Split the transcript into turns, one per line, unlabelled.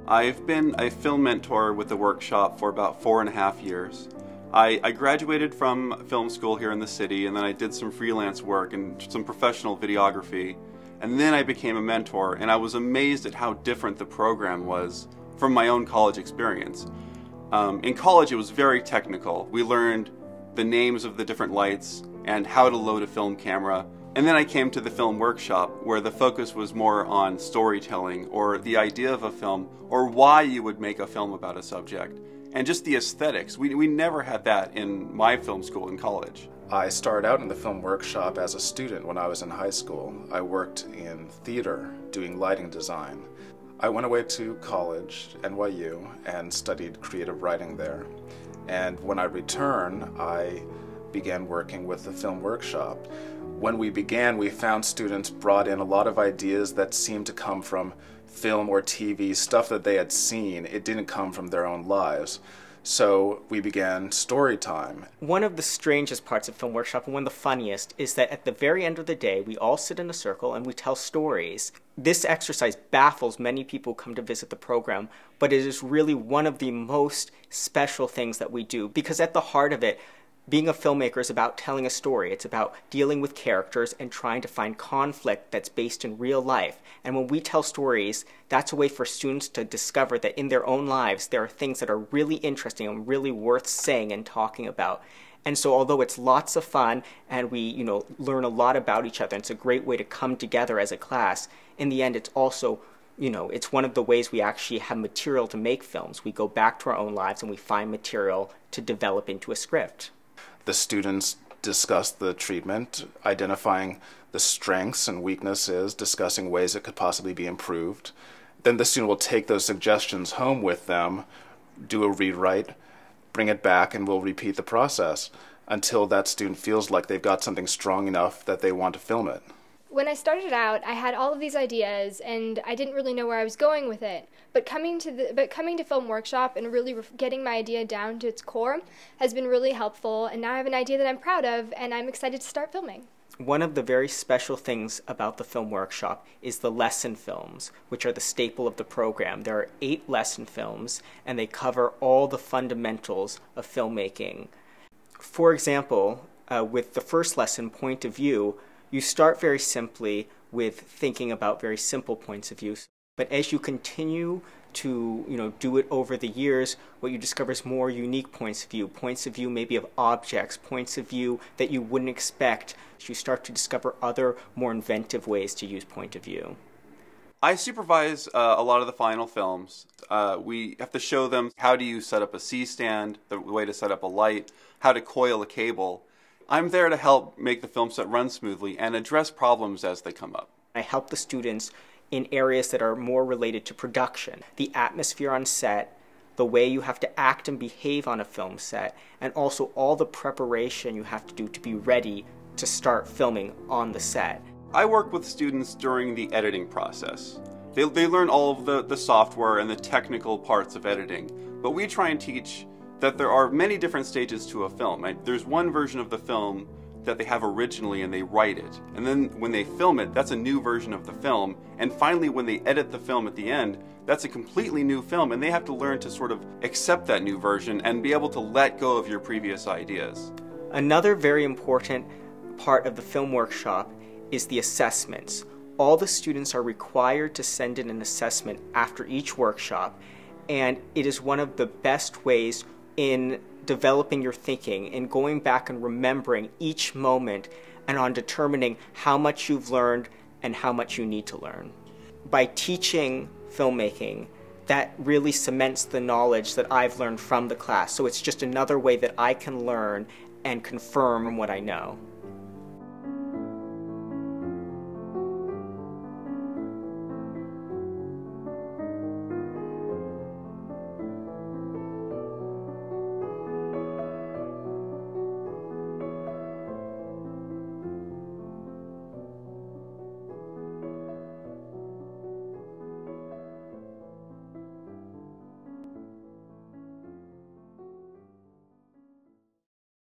I've been a film mentor with the workshop for about 4.5 years. I graduated from film school here in the city, and then I did some freelance work and some professional videography, and then I became a mentor, and I was amazed at how different the program was from my own college experience. In college it was very technical. We learned the names of the different lights and how to load a film camera. And then I came to the film workshop where the focus was more on storytelling or the idea of a film or why you would make a film about a subject and just the aesthetics. We never had that in my film school in college.
I started out in the film workshop as a student when I was in high school. I worked in theater doing lighting design. I went away to college, NYU, and studied creative writing there. And when I returned, I began working with the film workshop. When we began, we found students brought in a lot of ideas that seemed to come from film or TV, stuff that they had seen. It didn't come from their own lives. So we began story time.
One of the strangest parts of film workshop, and one of the funniest, is that at the very end of the day, we all sit in a circle and we tell stories. This exercise baffles many people who come to visit the program, but it is really one of the most special things that we do, because at the heart of it, being a filmmaker is about telling a story. It's about dealing with characters and trying to find conflict that's based in real life. And when we tell stories, that's a way for students to discover that in their own lives there are things that are really interesting and really worth saying and talking about. And so although it's lots of fun and we, learn a lot about each other, and it's a great way to come together as a class, in the end it's also it's one of the ways we actually have material to make films. We go back to our own lives and we find material to develop into a script.
The students discuss the treatment, identifying the strengths and weaknesses, discussing ways it could possibly be improved. Then the student will take those suggestions home with them, do a rewrite, bring it back, and we'll repeat the process until that student feels like they've got something strong enough that they want to film it.
When I started out, I had all of these ideas, and I didn't really know where I was going with it. But coming to film workshop and really getting my idea down to its core has been really helpful. And now I have an idea that I'm proud of, and I'm excited to start filming.
One of the very special things about the film workshop is the lesson films, which are the staple of the program. There are 8 lesson films, and they cover all the fundamentals of filmmaking. For example, with the first lesson, Point of View, you start very simply with thinking about very simple points of view. But as you continue to do it over the years, what you discover is more unique points of view maybe of objects, points of view that you wouldn't expect. You start to discover other more inventive ways to use point of view.
I supervise a lot of the final films. We have to show them how do you set up a C-stand, the way to set up a light, how to coil a cable. I'm there to help make the film set run smoothly and address problems as they come up.
I help the students in areas that are more related to production, the atmosphere on set, the way you have to act and behave on a film set, and also all the preparation you have to do to be ready to start filming on the set.
I work with students during the editing process. They learn all of the software and the technical parts of editing, but we try and teach that there are many different stages to a film. There's one version of the film that they have originally and they write it. And then when they film it, that's a new version of the film. And finally, when they edit the film at the end, that's a completely new film, and they have to learn to sort of accept that new version and be able to let go of your previous ideas.
Another very important part of the film workshop is the assessments. All the students are required to send in an assessment after each workshop, and it is one of the best ways in developing your thinking, in going back and remembering each moment, and on determining how much you've learned and how much you need to learn. By teaching filmmaking, that really cements the knowledge that I've learned from the class. So it's just another way that I can learn and confirm what I know.